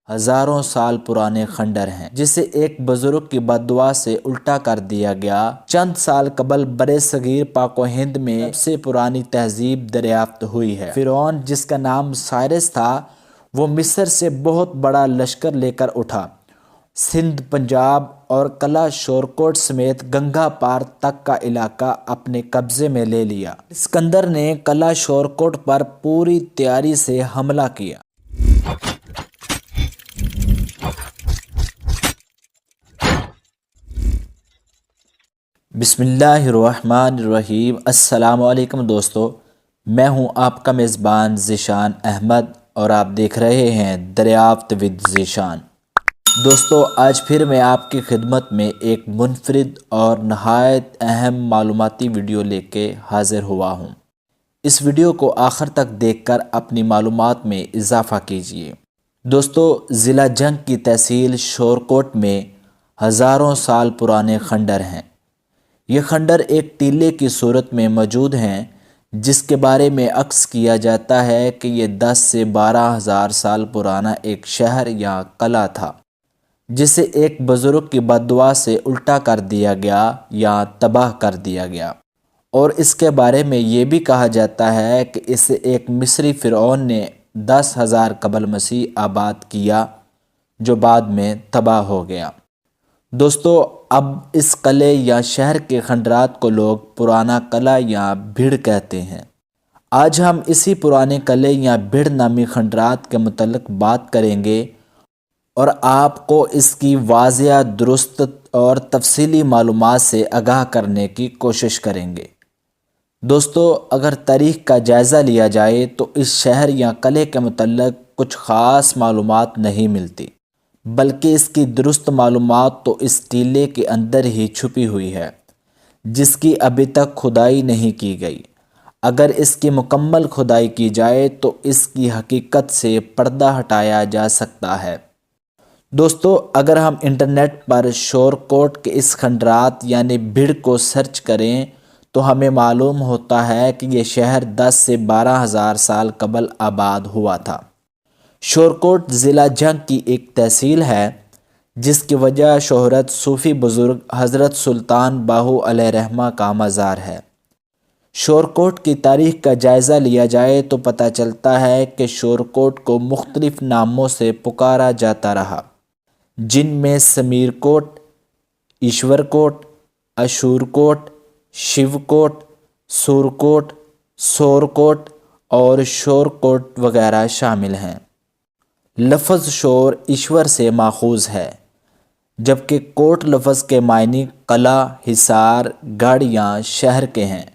ہزاروں سال پرانے خنڈر ہیں جسے ایک بزرگ کی بددعا سے الٹا کر دیا گیا۔ چند سال قبل برِ صغیر پاک و ہند میں سب سے پرانی تہذیب دریافت ہوئی ہے۔ فرعون جس کا نام سائرس تھا وہ مصر سے بہت بڑا لشکر لے کر اٹھا، سندھ، پنجاب اور قلعہ شورکوٹ سمیت گنگا پار تک کا علاقہ اپنے قبضے میں لے لیا۔ اسکندر نے قلعہ شورکوٹ پر پوری تیاری سے حملہ کیا۔ بسم اللہ الرحمن الرحیم۔ السلام علیکم دوستو، میں ہوں آپ کا میزبان ذیشان احمد اور آپ دیکھ رہے ہیں دریافت ود ذیشان۔ دوستو، آج پھر میں آپ کی خدمت میں ایک منفرد اور نہایت اہم معلوماتی ویڈیو لے کے حاضر ہوا ہوں۔ اس ویڈیو کو آخر تک دیکھ کر اپنی معلومات میں اضافہ کیجیے۔ دوستو، ضلع جنگ کی تحصیل شورکوٹ میں ہزاروں سال پرانے خنڈر ہیں۔ یہ خنڈر ایک ٹیلے کی صورت میں موجود ہیں جس کے بارے میں عکس کیا جاتا ہے کہ یہ 10 سے 12 ہزار سال پرانا ایک شہر یا قلعہ تھا جسے ایک بزرگ کی بددعا سے الٹا کر دیا گیا یا تباہ کر دیا گیا، اور اس کے بارے میں یہ بھی کہا جاتا ہے کہ اسے ایک مصری فرعون نے 10,000 قبل مسیح آباد کیا جو بعد میں تباہ ہو گیا۔ دوستو، اب اس قلعے یا شہر کے خنڈرات کو لوگ پرانا قلعہ یا بھیڑ کہتے ہیں۔ آج ہم اسی پرانے قلعے یا بھیڑ نامی خنڈرات کے متعلق بات کریں گے اور آپ کو اس کی واضح، درست اور تفصیلی معلومات سے آگاہ کرنے کی کوشش کریں گے۔ دوستو، اگر تاریخ کا جائزہ لیا جائے تو اس شہر یا قلعے کے متعلق کچھ خاص معلومات نہیں ملتی، بلکہ اس کی درست معلومات تو اس ٹیلے کے اندر ہی چھپی ہوئی ہے جس کی ابھی تک کھدائی نہیں کی گئی۔ اگر اس کی مکمل کھدائی کی جائے تو اس کی حقیقت سے پردہ ہٹایا جا سکتا ہے۔ دوستو، اگر ہم انٹرنیٹ پر شورکوٹ کے اس خنڈرات یعنی بھیڑ کو سرچ کریں تو ہمیں معلوم ہوتا ہے کہ یہ شہر 10 سے 12 ہزار سال قبل آباد ہوا تھا۔ شورکوٹ ضلع جنگ کی ایک تحصیل ہے جس کی وجہ شہرت صوفی بزرگ حضرت سلطان باہو علیہ رحمہ کا مزار ہے۔ شورکوٹ کی تاریخ کا جائزہ لیا جائے تو پتہ چلتا ہے کہ شورکوٹ کو مختلف ناموں سے پکارا جاتا رہا، جن میں سمیر کوٹ، ایشور کوٹ، اشور کوٹ، شیو کوٹ، سورکوٹ، سورکوٹ اور شورکوٹ وغیرہ شامل ہیں۔ لفظ شور ایشور سے ماخوذ ہے، جبکہ کوٹ لفظ کے معنی قلعہ، حصار، گڑھ یا شہر کے ہیں۔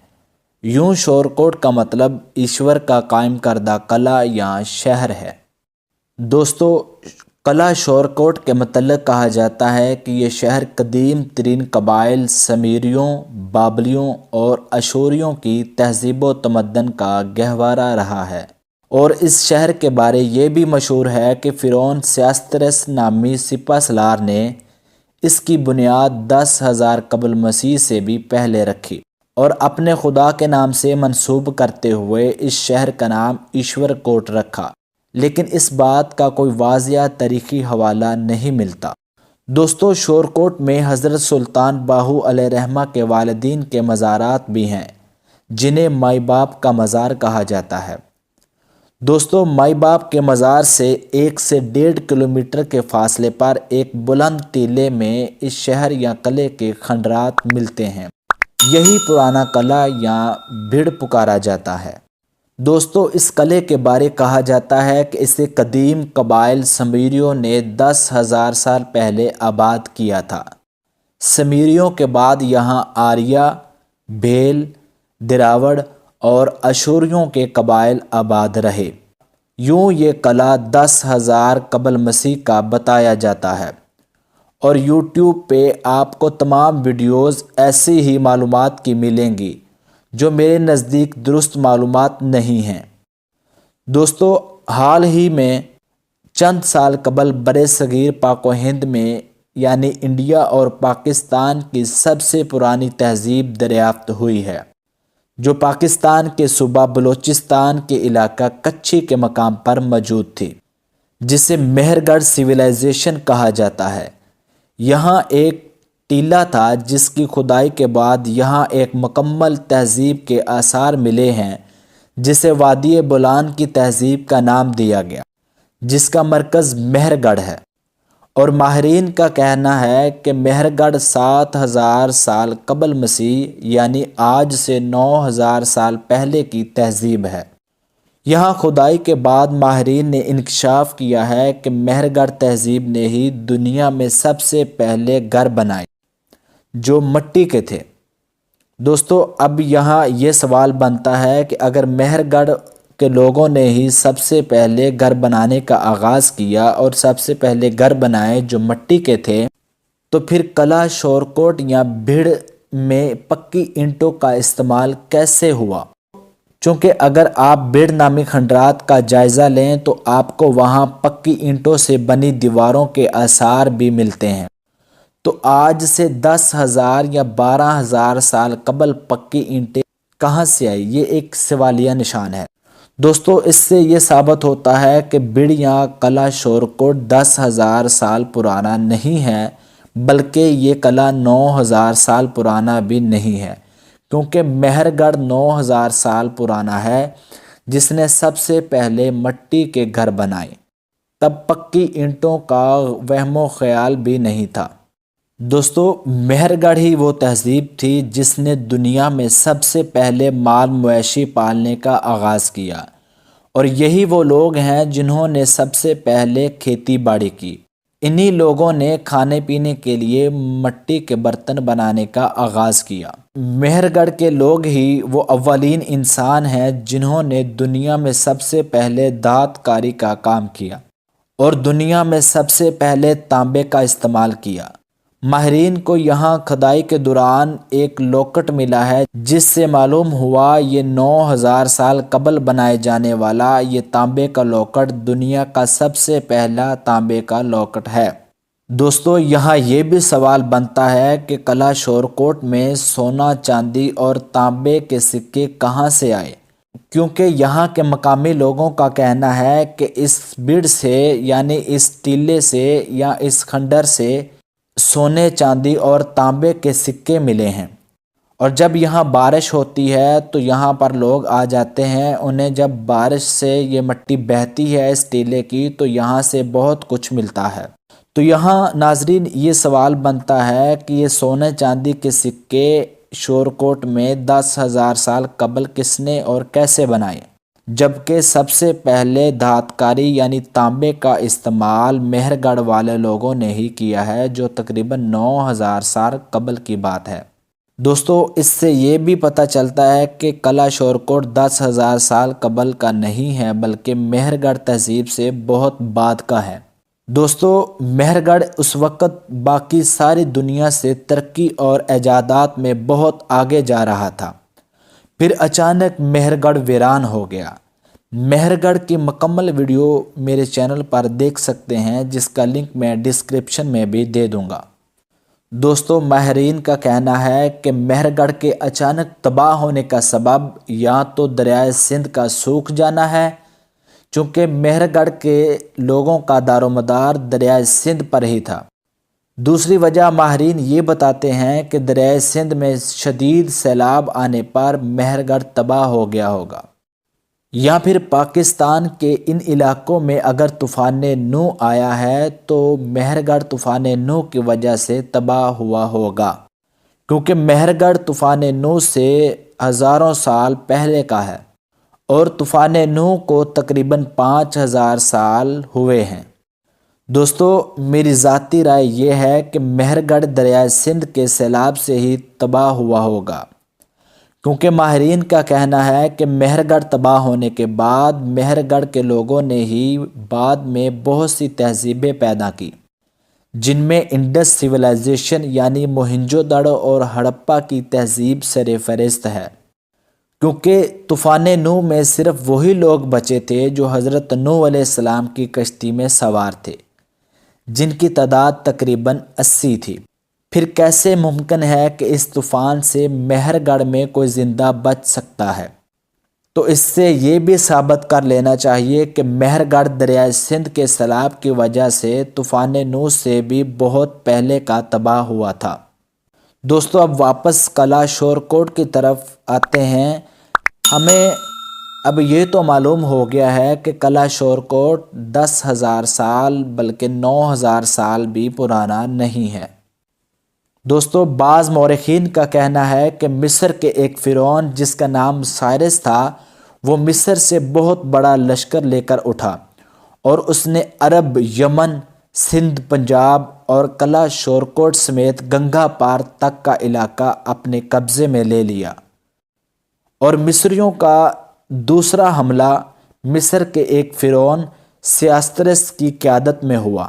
یوں شورکوٹ کا مطلب ایشور کا قائم کردہ قلعہ یا شہر ہے۔ دوستو، قلعہ شورکوٹ کے متعلق کہا جاتا ہے کہ یہ شہر قدیم ترین قبائل سمیریوں، بابلیوں اور اشوریوں کی تہذیب و تمدن کا گہوارہ رہا ہے، اور اس شہر کے بارے یہ بھی مشہور ہے کہ فرعون سیاسترس نامی سپہ سالار نے اس کی بنیاد 10,000 قبل مسیح سے بھی پہلے رکھی اور اپنے خدا کے نام سے منسوب کرتے ہوئے اس شہر کا نام ایشور کوٹ رکھا، لیکن اس بات کا کوئی واضح تاریخی حوالہ نہیں ملتا۔ دوستو، شورکوٹ میں حضرت سلطان باہو علیہ رحمہ کے والدین کے مزارات بھی ہیں جنہیں مائی باپ کا مزار کہا جاتا ہے۔ دوستو، مائی باپ کے مزار سے 1 سے 1.5 کلومیٹر کے فاصلے پر ایک بلند ٹیلے میں اس شہر یا قلعے کے خنڈرات ملتے ہیں۔ یہی پرانا قلعہ یا بھیڑ پکارا جاتا ہے۔ دوستو، اس قلعے کے بارے کہا جاتا ہے کہ اسے قدیم قبائل سمیریوں نے 10,000 سال پہلے آباد کیا تھا۔ سمیریوں کے بعد یہاں آریہ، بھیل، دراوڑ اور اشوریوں کے قبائل آباد رہے۔ یوں یہ قلعہ 10,000 قبل مسیح کا بتایا جاتا ہے، اور یوٹیوب پہ آپ کو تمام ویڈیوز ایسی ہی معلومات کی ملیں گی جو میرے نزدیک درست معلومات نہیں ہیں۔ دوستو، حال ہی میں چند سال قبل برِ صغیر پاک و ہند میں یعنی انڈیا اور پاکستان کی سب سے پرانی تہذیب دریافت ہوئی ہے، جو پاکستان کے صوبہ بلوچستان کے علاقہ کچھی کے مقام پر موجود تھی۔ جسے مہر گڑھ سویلائزیشن کہا جاتا ہے۔ یہاں ایک ٹیلہ تھا جس کی کھدائی کے بعد یہاں ایک مکمل تہذیب کے آثار ملے ہیں، جسے وادی بولان کی تہذیب کا نام دیا گیا، جس کا مرکز مہر گڑھ ہے۔ اور ماہرین کا کہنا ہے کہ مہر گڑھ 7000 سال قبل مسیح یعنی آج سے 9000 سال پہلے کی تہذیب ہے۔ یہاں کھدائی کے بعد ماہرین نے انکشاف کیا ہے کہ مہر گڑھ تہذیب نے ہی دنیا میں سب سے پہلے گھر بنائے جو مٹی کے تھے۔ دوستو، اب یہاں یہ سوال بنتا ہے کہ اگر مہر گڑھ کے لوگوں نے ہی سب سے پہلے گھر بنانے کا آغاز کیا اور سب سے پہلے گھر بنائے جو مٹی کے تھے، تو پھر قلعہ شورکوٹ یا بھیڑ میں پکی اینٹوں کا استعمال کیسے ہوا؟ چونکہ اگر آپ بھیڑ نامی کھنڈرات کا جائزہ لیں تو آپ کو وہاں پکی اینٹوں سے بنی دیواروں کے آثار بھی ملتے ہیں۔ تو آج سے 10,000 یا 12,000 سال قبل پکی اینٹیں کہاں سے آئی؟ یہ ایک سوالیہ نشان ہے۔ دوستو، اس سے یہ ثابت ہوتا ہے کہ بھیڑ یا قلعہ شورکوٹ 10,000 سال پرانا نہیں ہے، بلکہ یہ قلعہ 9,000 سال پرانا بھی نہیں ہے، کیونکہ مہر گڑھ 9,000 سال پرانا ہے، جس نے سب سے پہلے مٹی کے گھر بنائے۔ تب پکی اینٹوں کا وہم و خیال بھی نہیں تھا۔ دوستو، مہر گڑھ ہی وہ تہذیب تھی جس نے دنیا میں سب سے پہلے مال مویشی پالنے کا آغاز کیا، اور یہی وہ لوگ ہیں جنہوں نے سب سے پہلے کھیتی باڑی کی۔ انہی لوگوں نے کھانے پینے کے لیے مٹی کے برتن بنانے کا آغاز کیا۔ مہر گڑھ کے لوگ ہی وہ اولین انسان ہیں جنہوں نے دنیا میں سب سے پہلے دھات کاری کا کام کیا اور دنیا میں سب سے پہلے تانبے کا استعمال کیا۔ ماہرین کو یہاں کھدائی کے دوران ایک لوکٹ ملا ہے جس سے معلوم ہوا یہ 9,000 سال قبل بنائے جانے والا یہ تانبے کا لوکٹ دنیا کا سب سے پہلا تانبے کا لوکٹ ہے۔ دوستو، یہاں یہ بھی سوال بنتا ہے کہ قلعہ شورکوٹ میں سونا، چاندی اور تانبے کے سکے کہاں سے آئے؟ کیونکہ یہاں کے مقامی لوگوں کا کہنا ہے کہ اس بھیڑ سے یعنی اس ٹیلے سے یا اس کھنڈر سے سونے، چاندی اور تانبے کے سکے ملے ہیں، اور جب یہاں بارش ہوتی ہے تو یہاں پر لوگ آ جاتے ہیں۔ انہیں جب بارش سے یہ مٹی بہتی ہے اس ٹیلے کی تو یہاں سے بہت کچھ ملتا ہے۔ تو یہاں ناظرین یہ سوال بنتا ہے کہ یہ سونے چاندی کے سکے شورکوٹ میں 10,000 سال قبل کس نے اور کیسے بنائے، جبکہ سب سے پہلے دھات کاری یعنی تانبے کا استعمال مہر گڑھ والے لوگوں نے ہی کیا ہے، جو تقریباً 9,000 سال قبل کی بات ہے۔ دوستو، اس سے یہ بھی پتہ چلتا ہے کہ قلعہ شورکوٹ 10,000 سال قبل کا نہیں ہے، بلکہ مہر گڑھ تہذیب سے بہت بعد کا ہے۔ دوستو، مہر گڑھ اس وقت باقی ساری دنیا سے ترقی اور ایجادات میں بہت آگے جا رہا تھا۔ پھر اچانک مہر گڑھ ویران ہو گیا۔ مہر گڑھ کی مکمل ویڈیو میرے چینل پر دیکھ سکتے ہیں، جس کا لنک میں ڈسکرپشن میں بھی دے دوں گا۔ دوستو، ماہرین کا کہنا ہے کہ مہر گڑھ کے اچانک تباہ ہونے کا سبب یا تو دریائے سندھ کا سوکھ جانا ہے، چونکہ مہر گڑھ کے لوگوں کا دار و مدار دریائے سندھ پر ہی تھا۔ دوسری وجہ ماہرین یہ بتاتے ہیں کہ دریائے سندھ میں شدید سیلاب آنے پر مہر گڑھ تباہ ہو گیا ہوگا، یا پھر پاکستان کے ان علاقوں میں اگر طوفان نوح آیا ہے تو مہر گڑھ طوفان نوح کی وجہ سے تباہ ہوا ہوگا، کیونکہ مہر گڑھ طوفان نوح سے ہزاروں سال پہلے کا ہے اور طوفان نوح کو تقریباً 5,000 سال ہوئے ہیں۔ دوستو، میری ذاتی رائے یہ ہے کہ مہر گڑھ دریائے سندھ کے سیلاب سے ہی تباہ ہوا ہوگا، کیونکہ ماہرین کا کہنا ہے کہ مہر گڑھ تباہ ہونے کے بعد مہر گڑھ کے لوگوں نے ہی بعد میں بہت سی تہذیبیں پیدا کی، جن میں انڈس سویلائزیشن یعنی موہنجو دڑو اور ہڑپا کی تہذیب سر فہرست ہے، کیونکہ طوفان نوح میں صرف وہی لوگ بچے تھے جو حضرت نوح علیہ السلام کی کشتی میں سوار تھے، جن کی تعداد تقریباً 80 تھی۔ پھر کیسے ممکن ہے کہ اس طوفان سے مہر گڑھ میں کوئی زندہ بچ سکتا ہے؟ تو اس سے یہ بھی ثابت کر لینا چاہیے کہ مہر گڑھ دریائے سندھ کے سیلاب کی وجہ سے طوفان نوح سے بھی بہت پہلے کا تباہ ہوا تھا۔ دوستو اب واپس قلعہ شور کوٹ کی طرف آتے ہیں۔ ہمیں اب یہ تو معلوم ہو گیا ہے کہ قلعہ شور کوٹ 10,000 سال بلکہ 9,000 سال بھی پرانا نہیں ہے۔ دوستو بعض مورخین کا کہنا ہے کہ مصر کے ایک فرعون جس کا نام سائرس تھا، وہ مصر سے بہت بڑا لشکر لے کر اٹھا اور اس نے عرب، یمن، سندھ، پنجاب اور قلعہ شور کوٹ سمیت گنگا پار تک کا علاقہ اپنے قبضے میں لے لیا، اور مصریوں کا دوسرا حملہ مصر کے ایک فرعون سیاسترس کی قیادت میں ہوا۔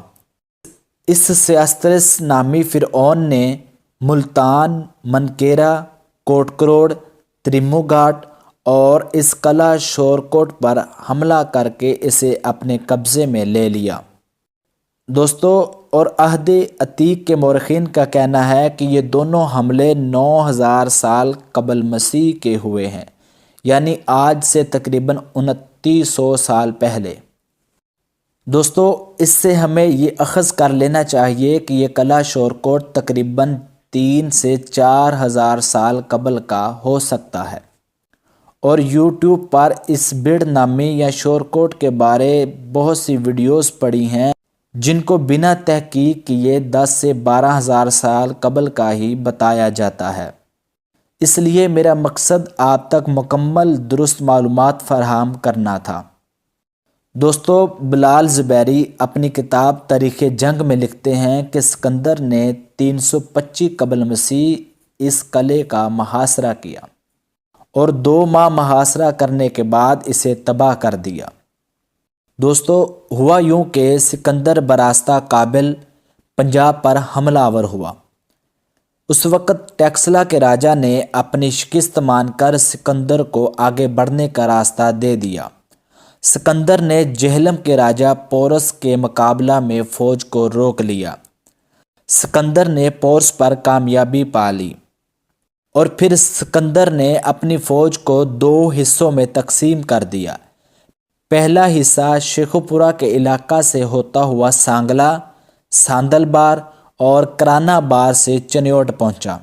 اس سیاسترس نامی فرعون نے ملتان، منکیرا، کوٹ کروڑ، تریمو گھاٹ اور اس قلعہ شور کوٹ پر حملہ کر کے اسے اپنے قبضے میں لے لیا۔ دوستو اور عہد عتیق کے مورخین کا کہنا ہے کہ یہ دونوں حملے 9,000 سال قبل مسیح کے ہوئے ہیں، یعنی آج سے تقریباً 2900 سال پہلے۔ دوستو اس سے ہمیں یہ اخذ کر لینا چاہیے کہ یہ قلعہ شور کوٹ تقریباً 3 سے 4,000 سال قبل کا ہو سکتا ہے، اور یوٹیوب پر اس بڑ نامی یا شور کوٹ کے بارے بہت سی ویڈیوز پڑی ہیں جن کو بنا تحقیق کیے 10 سے 12,000 سال قبل کا ہی بتایا جاتا ہے۔ اس لیے میرا مقصد آپ تک مکمل درست معلومات فراہم کرنا تھا۔ دوستو بلال زبیری اپنی کتاب تاریخ جنگ میں لکھتے ہیں کہ سکندر نے 325 قبل مسیح اس قلعے کا محاصرہ کیا اور 2 ماہ محاصرہ کرنے کے بعد اسے تباہ کر دیا۔ دوستو ہوا یوں کہ سکندر براستہ کابل پنجاب پر حملہ آور ہوا۔ اس وقت ٹیکسلا کے راجا نے اپنی شکست مان کر سکندر کو آگے بڑھنے کا راستہ دے دیا۔ سکندر نے جہلم کے راجا پورس کے مقابلہ میں فوج کو روک لیا۔ سکندر نے پورس پر کامیابی پا لی اور پھر سکندر نے اپنی فوج کو 2 حصوں میں تقسیم کر دیا۔ پہلا حصہ شیخوپورہ کے علاقہ سے ہوتا ہوا سانگلہ، ساندل بار اور کرانہ بار سے چنیوٹ پہنچا۔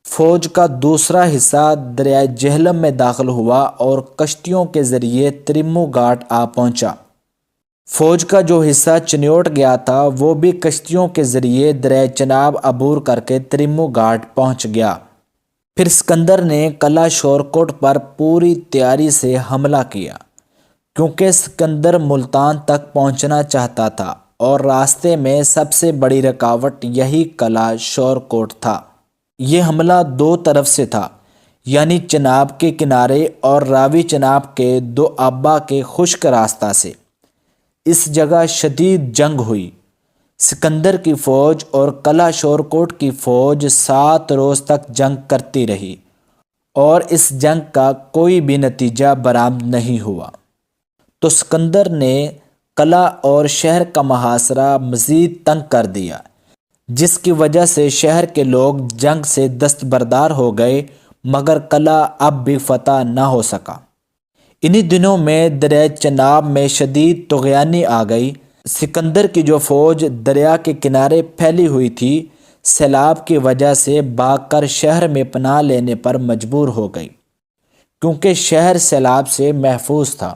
فوج کا دوسرا حصہ دریائے جہلم میں داخل ہوا اور کشتیوں کے ذریعے تریمو گھاٹ آ پہنچا۔ فوج کا جو حصہ چنیوٹ گیا تھا وہ بھی کشتیوں کے ذریعے دریائے چناب عبور کر کے تریمو گھاٹ پہنچ گیا۔ پھر سکندر نے قلعہ شور کوٹ پر پوری تیاری سے حملہ کیا، کیونکہ سکندر ملتان تک پہنچنا چاہتا تھا اور راستے میں سب سے بڑی رکاوٹ یہی قلعہ شور کوٹ تھا۔ یہ حملہ 2 طرف سے تھا، یعنی چناب کے کنارے اور راوی چناب کے دوآبہ کے خشک راستہ سے۔ اس جگہ شدید جنگ ہوئی۔ سکندر کی فوج اور قلعہ شور کوٹ کی فوج 7 روز تک جنگ کرتی رہی اور اس جنگ کا کوئی بھی نتیجہ برآمد نہیں ہوا۔ تو سکندر نے قلعہ اور شہر کا محاصرہ مزید تنگ کر دیا، جس کی وجہ سے شہر کے لوگ جنگ سے دستبردار ہو گئے، مگر قلعہ اب بھی فتح نہ ہو سکا۔ انہی دنوں میں دریائے چناب میں شدید طغیانی آ گئی۔ سکندر کی جو فوج دریا کے کنارے پھیلی ہوئی تھی، سیلاب کی وجہ سے بھاگ کر شہر میں پناہ لینے پر مجبور ہو گئی، کیونکہ شہر سیلاب سے محفوظ تھا۔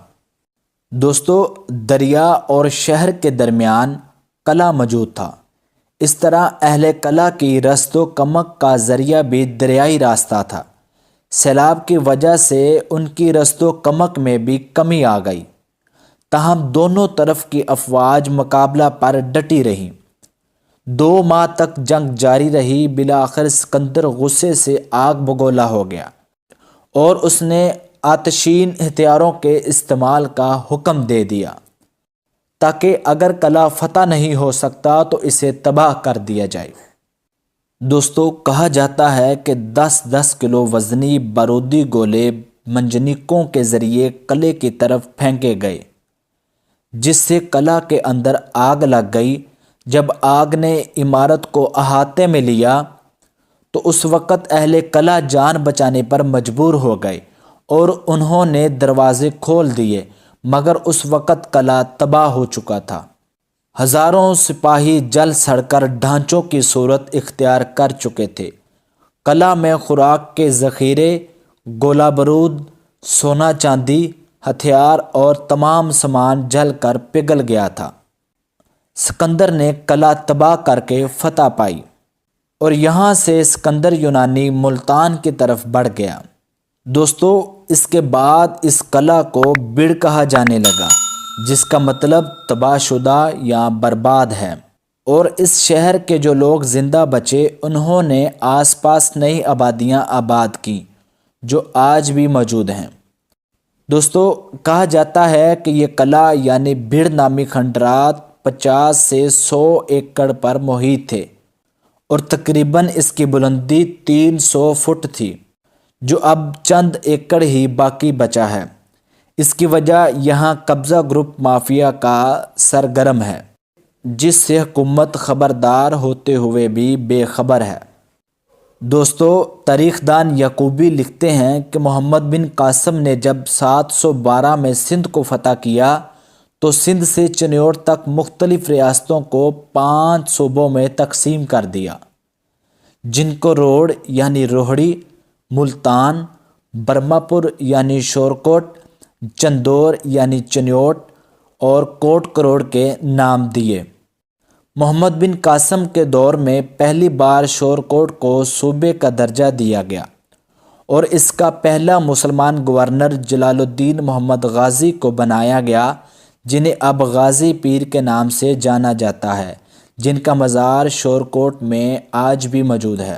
دوستو دریا اور شہر کے درمیان قلعہ موجود تھا۔ اس طرح اہل قلعہ کی رست و کمک کا ذریعہ بھی دریائی راستہ تھا۔ سیلاب کی وجہ سے ان کی رست و کمک میں بھی کمی آ گئی، تاہم دونوں طرف کی افواج مقابلہ پر ڈٹی رہیں۔ 2 ماہ تک جنگ جاری رہی۔ بالآخر سکندر غصے سے آگ بگولا ہو گیا اور اس نے آتشین ہتھیاروں کے استعمال کا حکم دے دیا تاکہ اگر قلعہ فتح نہیں ہو سکتا تو اسے تباہ کر دیا جائے۔ دوستو کہا جاتا ہے کہ 10-10 کلو وزنی بارودی گولے منجنیقوں کے ذریعے قلعے کی طرف پھینکے گئے، جس سے قلعہ کے اندر آگ لگ گئی۔ جب آگ نے عمارت کو احاطے میں لیا تو اس وقت اہل قلعہ جان بچانے پر مجبور ہو گئے اور انہوں نے دروازے کھول دیے، مگر اس وقت قلعہ تباہ ہو چکا تھا۔ ہزاروں سپاہی جل سڑ کر ڈھانچوں کی صورت اختیار کر چکے تھے۔ قلعہ میں خوراک کے ذخیرے، گولہ بارود، سونا چاندی، ہتھیار اور تمام سامان جل کر پگھل گیا تھا۔ سکندر نے قلعہ تباہ کر کے فتح پائی اور یہاں سے سکندر یونانی ملتان کی طرف بڑھ گیا۔ دوستو، اس کے بعد اس قلعہ کو بڑ کہا جانے لگا، جس کا مطلب تباہ شدہ یا برباد ہے، اور اس شہر کے جو لوگ زندہ بچے انہوں نے آس پاس نئی آبادیاں آباد کی جو آج بھی موجود ہیں۔ دوستو، کہا جاتا ہے کہ یہ قلعہ یعنی بڑ نامی کھنڈرات 50 سے 100 ایکڑ پر محیط تھے اور تقریباً اس کی بلندی 300 فٹ تھی، جو اب چند ایکڑ ہی باقی بچا ہے۔ اس کی وجہ یہاں قبضہ گروپ مافیا کا سرگرم ہے، جس سے حکومت خبردار ہوتے ہوئے بھی بے خبر ہے۔ دوستو، تاریخ دان یعقوبی لکھتے ہیں کہ محمد بن قاسم نے جب 712 میں سندھ کو فتح کیا تو سندھ سے چنیوٹ تک مختلف ریاستوں کو 5 صوبوں میں تقسیم کر دیا، جن کو روڑ یعنی روہڑی، ملتان، برماپور یعنی شورکوٹ، چندور یعنی چنیوٹ اور کوٹ کروڑ کے نام دیے۔ محمد بن قاسم کے دور میں پہلی بار شورکوٹ کو صوبے کا درجہ دیا گیا اور اس کا پہلا مسلمان گورنر جلال الدین محمد غازی کو بنایا گیا، جنہیں اب غازی پیر کے نام سے جانا جاتا ہے، جن کا مزار شورکوٹ میں آج بھی موجود ہے،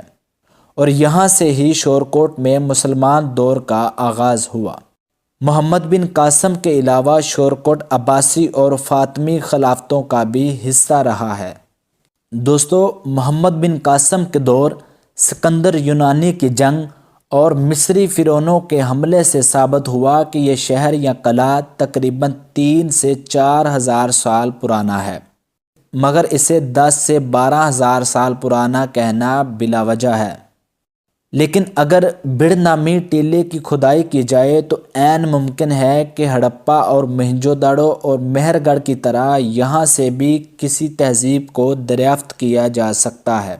اور یہاں سے ہی شورکوٹ میں مسلمان دور کا آغاز ہوا۔ محمد بن قاسم کے علاوہ شورکوٹ عباسی اور فاطمی خلافتوں کا بھی حصہ رہا ہے۔ دوستو، محمد بن قاسم کے دور سکندر یونانی کی جنگ اور مصری فرعونوں کے حملے سے ثابت ہوا کہ یہ شہر یا قلعہ تقریباً 3 سے 4 ہزار سال پرانا ہے، مگر اسے 10 سے 12 ہزار سال پرانا کہنا بلا وجہ ہے۔ لیکن اگر بڑ نامی ٹیلے کی کھدائی کی جائے تو عین ممکن ہے کہ ہڑپا اور موہنجو داڑو اور مہر گڑھ کی طرح یہاں سے بھی کسی تہذیب کو دریافت کیا جا سکتا ہے،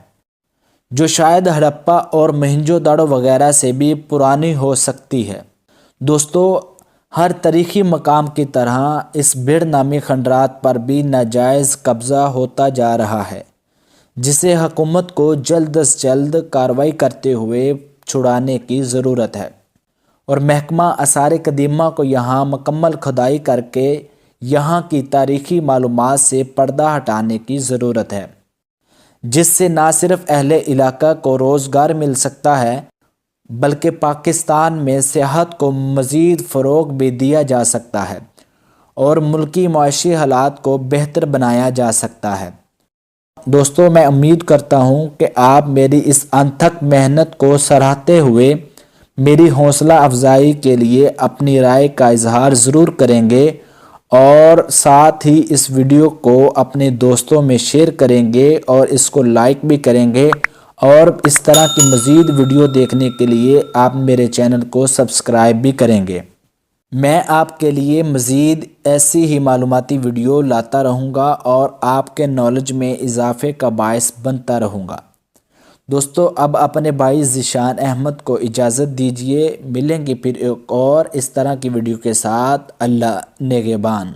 جو شاید ہڑپا اور موہنجو داڑو وغیرہ سے بھی پرانی ہو سکتی ہے۔ دوستو، ہر تاریخی مقام کی طرح اس بڑ نامی کھنڈرات پر بھی ناجائز قبضہ ہوتا جا رہا ہے، جسے حکومت کو جلد از جلد کارروائی کرتے ہوئے چھڑانے کی ضرورت ہے، اور محکمہ آثار قدیمہ کو یہاں مکمل کھدائی کر کے یہاں کی تاریخی معلومات سے پردہ ہٹانے کی ضرورت ہے، جس سے نہ صرف اہل علاقہ کو روزگار مل سکتا ہے بلکہ پاکستان میں سیاحت کو مزید فروغ بھی دیا جا سکتا ہے اور ملکی معاشی حالات کو بہتر بنایا جا سکتا ہے۔ دوستو، میں امید کرتا ہوں کہ آپ میری اس انتھک محنت کو سراہتے ہوئے میری حوصلہ افزائی کے لیے اپنی رائے کا اظہار ضرور کریں گے، اور ساتھ ہی اس ویڈیو کو اپنے دوستوں میں شیئر کریں گے اور اس کو لائک بھی کریں گے، اور اس طرح کی مزید ویڈیو دیکھنے کے لیے آپ میرے چینل کو سبسکرائب بھی کریں گے۔ میں آپ کے لیے مزید ایسی ہی معلوماتی ویڈیو لاتا رہوں گا اور آپ کے نالج میں اضافے کا باعث بنتا رہوں گا۔ دوستو، اب اپنے بھائی ذیشان احمد کو اجازت دیجیے، ملیں گے پھر ایک اور اس طرح کی ویڈیو کے ساتھ۔ اللہ نگہبان۔